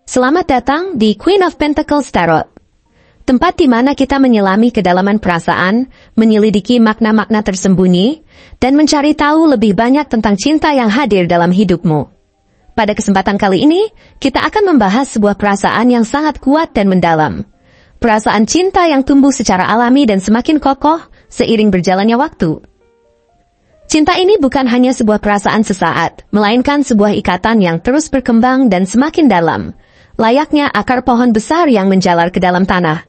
Selamat datang di Queen of Pentacles Tarot. Tempat di mana kita menyelami kedalaman perasaan, menyelidiki makna-makna tersembunyi, dan mencari tahu lebih banyak tentang cinta yang hadir dalam hidupmu. Pada kesempatan kali ini, kita akan membahas sebuah perasaan yang sangat kuat dan mendalam. Perasaan cinta yang tumbuh secara alami dan semakin kokoh seiring berjalannya waktu. Cinta ini bukan hanya sebuah perasaan sesaat, melainkan sebuah ikatan yang terus berkembang dan semakin dalam, layaknya akar pohon besar yang menjalar ke dalam tanah.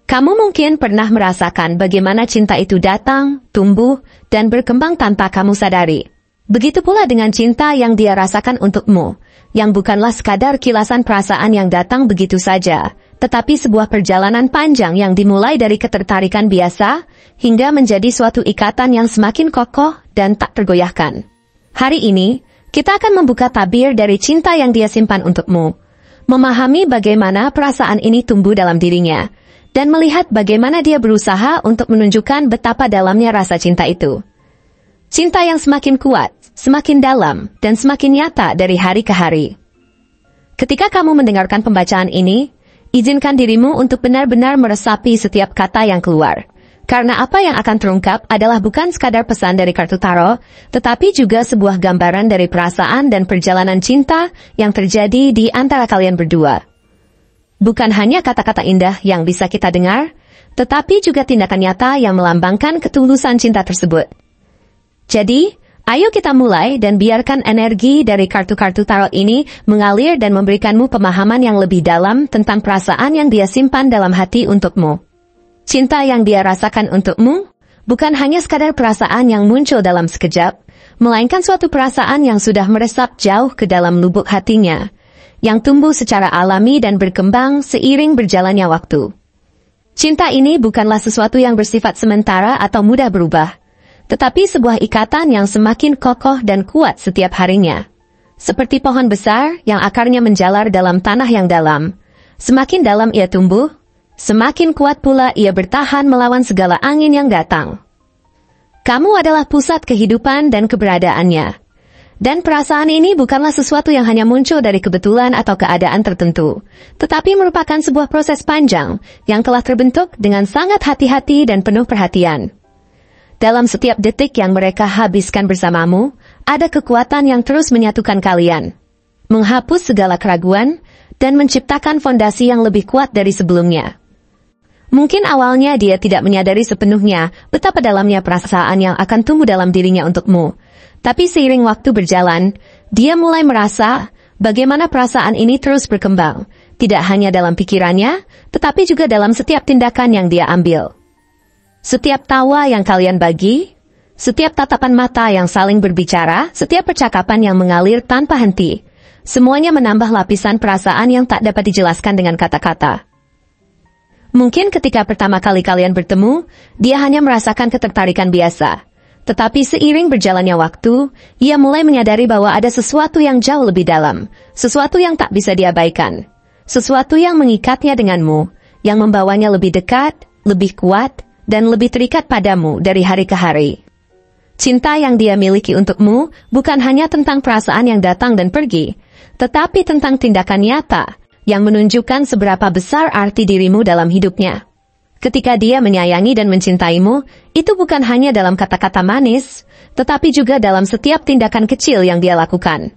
Kamu mungkin pernah merasakan bagaimana cinta itu datang, tumbuh, dan berkembang tanpa kamu sadari. Begitu pula dengan cinta yang dia rasakan untukmu, yang bukanlah sekadar kilasan perasaan yang datang begitu saja, tetapi sebuah perjalanan panjang yang dimulai dari ketertarikan biasa, hingga menjadi suatu ikatan yang semakin kokoh dan tak tergoyahkan. Hari ini, kita akan membuka tabir dari cinta yang dia simpan untukmu, memahami bagaimana perasaan ini tumbuh dalam dirinya, dan melihat bagaimana dia berusaha untuk menunjukkan betapa dalamnya rasa cinta itu. Cinta yang semakin kuat, semakin dalam, dan semakin nyata dari hari ke hari. Ketika kamu mendengarkan pembacaan ini, izinkan dirimu untuk benar-benar meresapi setiap kata yang keluar. Karena apa yang akan terungkap adalah bukan sekadar pesan dari kartu tarot, tetapi juga sebuah gambaran dari perasaan dan perjalanan cinta yang terjadi di antara kalian berdua. Bukan hanya kata-kata indah yang bisa kita dengar, tetapi juga tindakan nyata yang melambangkan ketulusan cinta tersebut. Jadi, ayo kita mulai dan biarkan energi dari kartu-kartu tarot ini mengalir dan memberikanmu pemahaman yang lebih dalam tentang perasaan yang dia simpan dalam hati untukmu. Cinta yang dia rasakan untukmu bukan hanya sekadar perasaan yang muncul dalam sekejap, melainkan suatu perasaan yang sudah meresap jauh ke dalam lubuk hatinya, yang tumbuh secara alami dan berkembang seiring berjalannya waktu. Cinta ini bukanlah sesuatu yang bersifat sementara atau mudah berubah, tetapi sebuah ikatan yang semakin kokoh dan kuat setiap harinya. Seperti pohon besar yang akarnya menjalar dalam tanah yang dalam. Semakin dalam ia tumbuh, semakin kuat pula ia bertahan melawan segala angin yang datang. Kamu adalah pusat kehidupan dan keberadaannya. Dan perasaan ini bukanlah sesuatu yang hanya muncul dari kebetulan atau keadaan tertentu, tetapi merupakan sebuah proses panjang yang telah terbentuk dengan sangat hati-hati dan penuh perhatian. Dalam setiap detik yang mereka habiskan bersamamu, ada kekuatan yang terus menyatukan kalian, menghapus segala keraguan, dan menciptakan fondasi yang lebih kuat dari sebelumnya. Mungkin awalnya dia tidak menyadari sepenuhnya betapa dalamnya perasaan yang akan tumbuh dalam dirinya untukmu. Tapi seiring waktu berjalan, dia mulai merasa bagaimana perasaan ini terus berkembang, tidak hanya dalam pikirannya, tetapi juga dalam setiap tindakan yang dia ambil. Setiap tawa yang kalian bagi, setiap tatapan mata yang saling berbicara, setiap percakapan yang mengalir tanpa henti, semuanya menambah lapisan perasaan yang tak dapat dijelaskan dengan kata-kata. Mungkin ketika pertama kali kalian bertemu, dia hanya merasakan ketertarikan biasa. Tetapi seiring berjalannya waktu, ia mulai menyadari bahwa ada sesuatu yang jauh lebih dalam, sesuatu yang tak bisa diabaikan, sesuatu yang mengikatnya denganmu, yang membawanya lebih dekat, lebih kuat, dan lebih terikat padamu dari hari ke hari. Cinta yang dia miliki untukmu bukan hanya tentang perasaan yang datang dan pergi, tetapi tentang tindakan nyata yang menunjukkan seberapa besar arti dirimu dalam hidupnya. Ketika dia menyayangi dan mencintaimu, itu bukan hanya dalam kata-kata manis, tetapi juga dalam setiap tindakan kecil yang dia lakukan.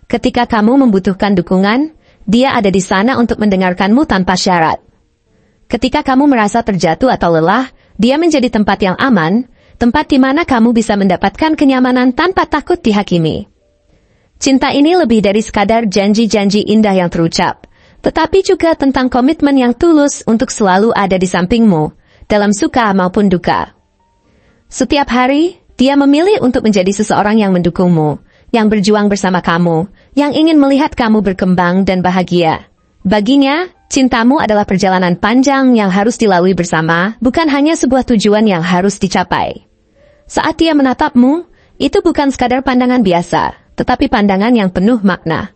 Ketika kamu membutuhkan dukungan, dia ada di sana untuk mendengarkanmu tanpa syarat. Ketika kamu merasa terjatuh atau lelah, dia menjadi tempat yang aman, tempat di mana kamu bisa mendapatkan kenyamanan tanpa takut dihakimi. Cinta ini lebih dari sekadar janji-janji indah yang terucap, tetapi juga tentang komitmen yang tulus untuk selalu ada di sampingmu, dalam suka maupun duka. Setiap hari, dia memilih untuk menjadi seseorang yang mendukungmu, yang berjuang bersama kamu, yang ingin melihat kamu berkembang dan bahagia. Baginya, cintamu adalah perjalanan panjang yang harus dilalui bersama, bukan hanya sebuah tujuan yang harus dicapai. Saat dia menatapmu, itu bukan sekadar pandangan biasa, tetapi pandangan yang penuh makna.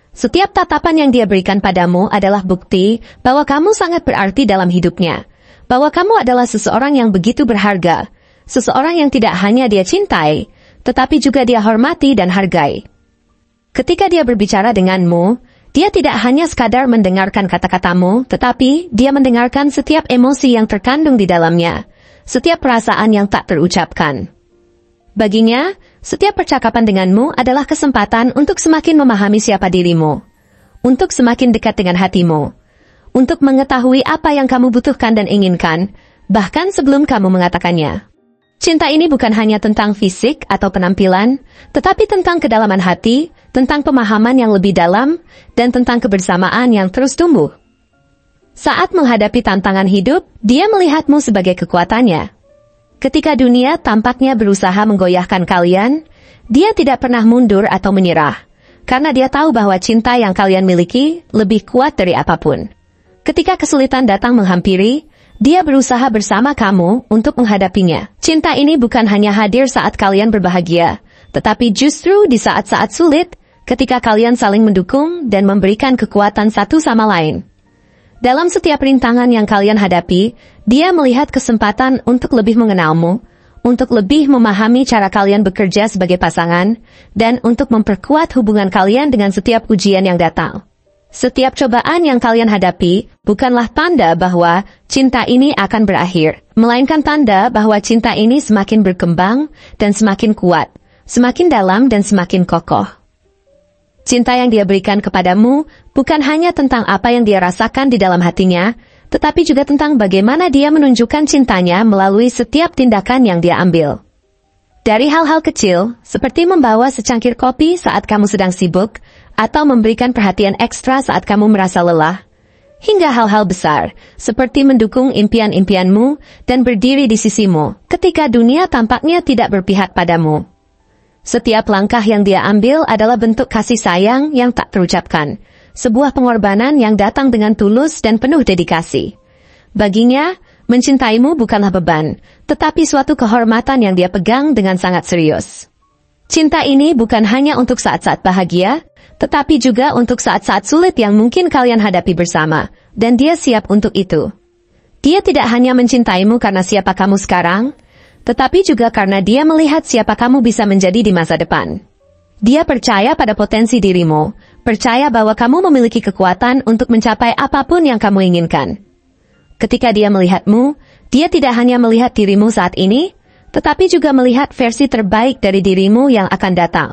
Setiap tatapan yang dia berikan padamu adalah bukti bahwa kamu sangat berarti dalam hidupnya, bahwa kamu adalah seseorang yang begitu berharga, seseorang yang tidak hanya dia cintai, tetapi juga dia hormati dan hargai. Ketika dia berbicara denganmu, Dia tidak hanya sekadar mendengarkan kata-katamu, tetapi dia mendengarkan setiap emosi yang terkandung di dalamnya, setiap perasaan yang tak terucapkan. Baginya, setiap percakapan denganmu adalah kesempatan untuk semakin memahami siapa dirimu, untuk semakin dekat dengan hatimu, untuk mengetahui apa yang kamu butuhkan dan inginkan, bahkan sebelum kamu mengatakannya. Cinta ini bukan hanya tentang fisik atau penampilan, tetapi tentang kedalaman hati, tentang pemahaman yang lebih dalam, dan tentang kebersamaan yang terus tumbuh. Saat menghadapi tantangan hidup, dia melihatmu sebagai kekuatannya. Ketika dunia tampaknya berusaha menggoyahkan kalian, dia tidak pernah mundur atau menyerah, karena dia tahu bahwa cinta yang kalian miliki lebih kuat dari apapun. Ketika kesulitan datang menghampiri, dia berusaha bersama kamu untuk menghadapinya. Cinta ini bukan hanya hadir saat kalian berbahagia, tetapi justru di saat-saat sulit, ketika kalian saling mendukung dan memberikan kekuatan satu sama lain. Dalam setiap rintangan yang kalian hadapi, dia melihat kesempatan untuk lebih mengenalmu, untuk lebih memahami cara kalian bekerja sebagai pasangan, dan untuk memperkuat hubungan kalian dengan setiap ujian yang datang. Setiap cobaan yang kalian hadapi bukanlah tanda bahwa cinta ini akan berakhir, melainkan tanda bahwa cinta ini semakin berkembang dan semakin kuat, semakin dalam dan semakin kokoh. Cinta yang dia berikan kepadamu bukan hanya tentang apa yang dia rasakan di dalam hatinya, tetapi juga tentang bagaimana dia menunjukkan cintanya melalui setiap tindakan yang dia ambil. Dari hal-hal kecil, seperti membawa secangkir kopi saat kamu sedang sibuk, atau memberikan perhatian ekstra saat kamu merasa lelah, hingga hal-hal besar, seperti mendukung impian-impianmu dan berdiri di sisimu ketika dunia tampaknya tidak berpihak padamu. Setiap langkah yang dia ambil adalah bentuk kasih sayang yang tak terucapkan, sebuah pengorbanan yang datang dengan tulus dan penuh dedikasi. Baginya, mencintaimu bukanlah beban, tetapi suatu kehormatan yang dia pegang dengan sangat serius. Cinta ini bukan hanya untuk saat-saat bahagia, tetapi juga untuk saat-saat sulit yang mungkin kalian hadapi bersama, dan dia siap untuk itu. Dia tidak hanya mencintaimu karena siapa kamu sekarang, tetapi juga karena dia melihat siapa kamu bisa menjadi di masa depan. Dia percaya pada potensi dirimu, percaya bahwa kamu memiliki kekuatan untuk mencapai apapun yang kamu inginkan. Ketika dia melihatmu, dia tidak hanya melihat dirimu saat ini, tetapi juga melihat versi terbaik dari dirimu yang akan datang.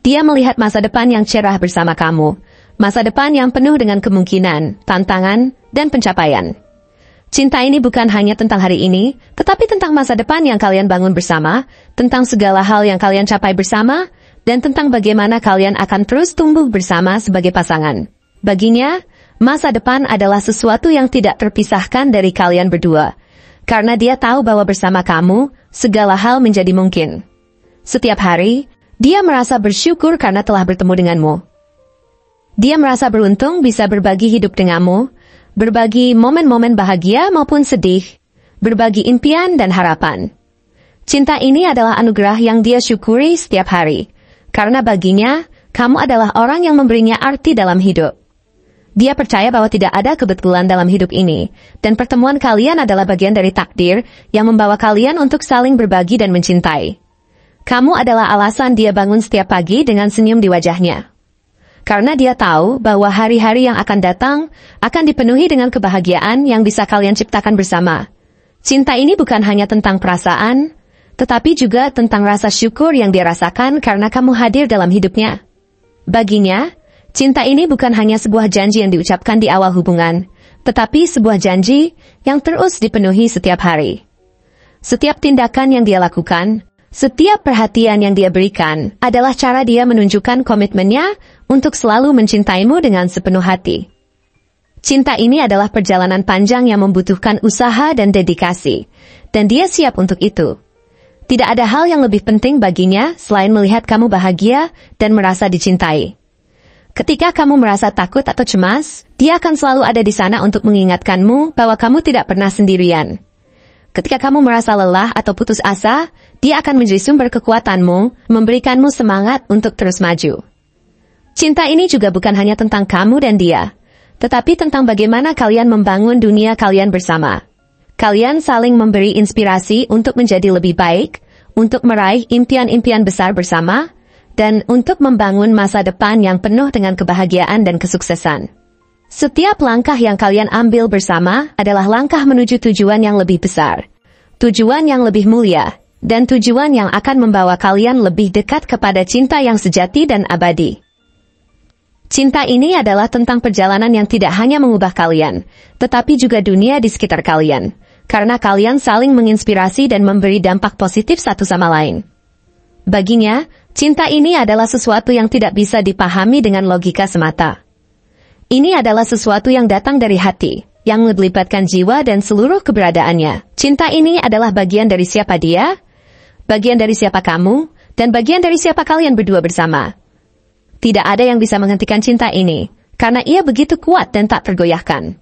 Dia melihat masa depan yang cerah bersama kamu, masa depan yang penuh dengan kemungkinan, tantangan, dan pencapaian. Cinta ini bukan hanya tentang hari ini, tetapi tentang masa depan yang kalian bangun bersama, tentang segala hal yang kalian capai bersama, dan tentang bagaimana kalian akan terus tumbuh bersama sebagai pasangan. Baginya, masa depan adalah sesuatu yang tidak terpisahkan dari kalian berdua, karena dia tahu bahwa bersama kamu, segala hal menjadi mungkin. Setiap hari, dia merasa bersyukur karena telah bertemu denganmu. Dia merasa beruntung bisa berbagi hidup denganmu, berbagi momen-momen bahagia maupun sedih, berbagi impian dan harapan. Cinta ini adalah anugerah yang dia syukuri setiap hari, karena baginya, kamu adalah orang yang memberinya arti dalam hidup. Dia percaya bahwa tidak ada kebetulan dalam hidup ini, dan pertemuan kalian adalah bagian dari takdir yang membawa kalian untuk saling berbagi dan mencintai. Kamu adalah alasan dia bangun setiap pagi dengan senyum di wajahnya. Karena dia tahu bahwa hari-hari yang akan datang akan dipenuhi dengan kebahagiaan yang bisa kalian ciptakan bersama. Cinta ini bukan hanya tentang perasaan, tetapi juga tentang rasa syukur yang dia rasakan karena kamu hadir dalam hidupnya. Baginya, cinta ini bukan hanya sebuah janji yang diucapkan di awal hubungan, tetapi sebuah janji yang terus dipenuhi setiap hari. Setiap tindakan yang dia lakukan, setiap perhatian yang dia berikan adalah cara dia menunjukkan komitmennya untuk selalu mencintaimu dengan sepenuh hati. Cinta ini adalah perjalanan panjang yang membutuhkan usaha dan dedikasi, dan dia siap untuk itu. Tidak ada hal yang lebih penting baginya selain melihat kamu bahagia dan merasa dicintai. Ketika kamu merasa takut atau cemas, dia akan selalu ada di sana untuk mengingatkanmu bahwa kamu tidak pernah sendirian. Ketika kamu merasa lelah atau putus asa, dia akan menjadi sumber kekuatanmu, memberikanmu semangat untuk terus maju. Cinta ini juga bukan hanya tentang kamu dan dia, tetapi tentang bagaimana kalian membangun dunia kalian bersama. Kalian saling memberi inspirasi untuk menjadi lebih baik, untuk meraih impian-impian besar bersama, dan untuk membangun masa depan yang penuh dengan kebahagiaan dan kesuksesan. Setiap langkah yang kalian ambil bersama adalah langkah menuju tujuan yang lebih besar, tujuan yang lebih mulia, dan tujuan yang akan membawa kalian lebih dekat kepada cinta yang sejati dan abadi. Cinta ini adalah tentang perjalanan yang tidak hanya mengubah kalian, tetapi juga dunia di sekitar kalian, karena kalian saling menginspirasi dan memberi dampak positif satu sama lain. Baginya, cinta ini adalah sesuatu yang tidak bisa dipahami dengan logika semata. Ini adalah sesuatu yang datang dari hati, yang melibatkan jiwa dan seluruh keberadaannya. Cinta ini adalah bagian dari siapa dia, bagian dari siapa kamu, dan bagian dari siapa kalian berdua bersama. Tidak ada yang bisa menghentikan cinta ini, karena ia begitu kuat dan tak tergoyahkan.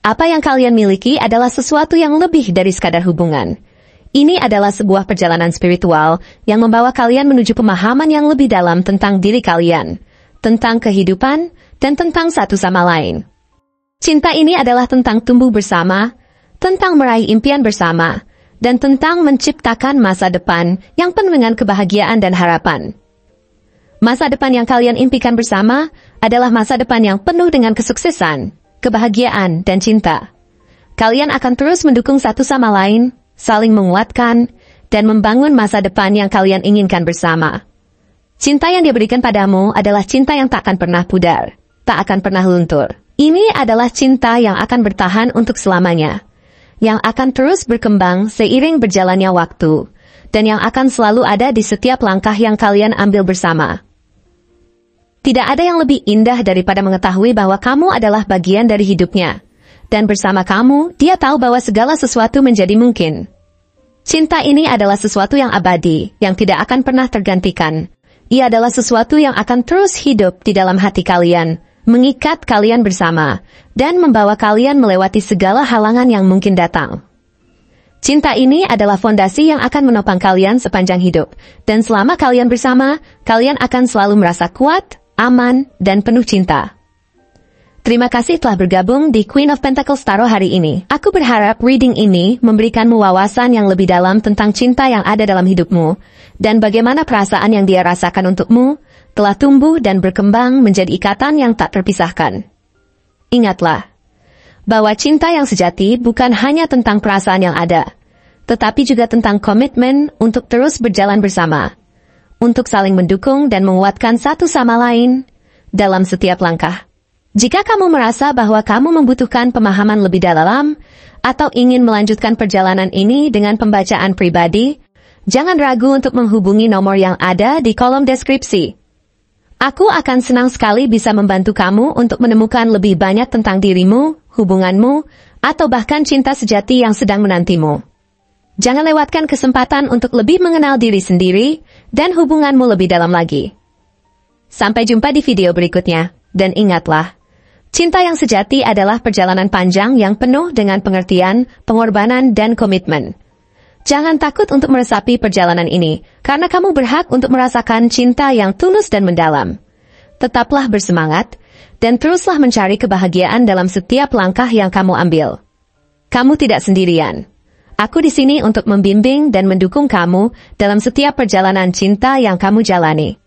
Apa yang kalian miliki adalah sesuatu yang lebih dari sekadar hubungan. Ini adalah sebuah perjalanan spiritual yang membawa kalian menuju pemahaman yang lebih dalam tentang diri kalian, tentang kehidupan, dan tentang satu sama lain. Cinta ini adalah tentang tumbuh bersama, tentang meraih impian bersama, dan tentang menciptakan masa depan yang penuh dengan kebahagiaan dan harapan. Masa depan yang kalian impikan bersama adalah masa depan yang penuh dengan kesuksesan, kebahagiaan, dan cinta. Kalian akan terus mendukung satu sama lain, saling menguatkan, dan membangun masa depan yang kalian inginkan bersama. Cinta yang dia berikan padamu adalah cinta yang tak akan pernah pudar, tak akan pernah luntur. Ini adalah cinta yang akan bertahan untuk selamanya, yang akan terus berkembang seiring berjalannya waktu, dan yang akan selalu ada di setiap langkah yang kalian ambil bersama. Tidak ada yang lebih indah daripada mengetahui bahwa kamu adalah bagian dari hidupnya, dan bersama kamu, dia tahu bahwa segala sesuatu menjadi mungkin. Cinta ini adalah sesuatu yang abadi, yang tidak akan pernah tergantikan. Ia adalah sesuatu yang akan terus hidup di dalam hati kalian, mengikat kalian bersama, dan membawa kalian melewati segala halangan yang mungkin datang. Cinta ini adalah fondasi yang akan menopang kalian sepanjang hidup, dan selama kalian bersama, kalian akan selalu merasa kuat, aman, dan penuh cinta. Terima kasih telah bergabung di Queen of Pentacles Tarot hari ini. Aku berharap reading ini memberikanmu wawasan yang lebih dalam tentang cinta yang ada dalam hidupmu, dan bagaimana perasaan yang dia rasakan untukmu telah tumbuh dan berkembang menjadi ikatan yang tak terpisahkan. Ingatlah, bahwa cinta yang sejati bukan hanya tentang perasaan yang ada, tetapi juga tentang komitmen untuk terus berjalan bersama, untuk saling mendukung dan menguatkan satu sama lain dalam setiap langkah. Jika kamu merasa bahwa kamu membutuhkan pemahaman lebih dalam, atau ingin melanjutkan perjalanan ini dengan pembacaan pribadi, jangan ragu untuk menghubungi nomor yang ada di kolom deskripsi. Aku akan senang sekali bisa membantu kamu untuk menemukan lebih banyak tentang dirimu, hubunganmu, atau bahkan cinta sejati yang sedang menantimu. Jangan lewatkan kesempatan untuk lebih mengenal diri sendiri dan hubunganmu lebih dalam lagi. Sampai jumpa di video berikutnya, dan ingatlah, cinta yang sejati adalah perjalanan panjang yang penuh dengan pengertian, pengorbanan, dan komitmen. Jangan takut untuk meresapi perjalanan ini, karena kamu berhak untuk merasakan cinta yang tulus dan mendalam. Tetaplah bersemangat, dan teruslah mencari kebahagiaan dalam setiap langkah yang kamu ambil. Kamu tidak sendirian. Aku di sini untuk membimbing dan mendukung kamu dalam setiap perjalanan cinta yang kamu jalani.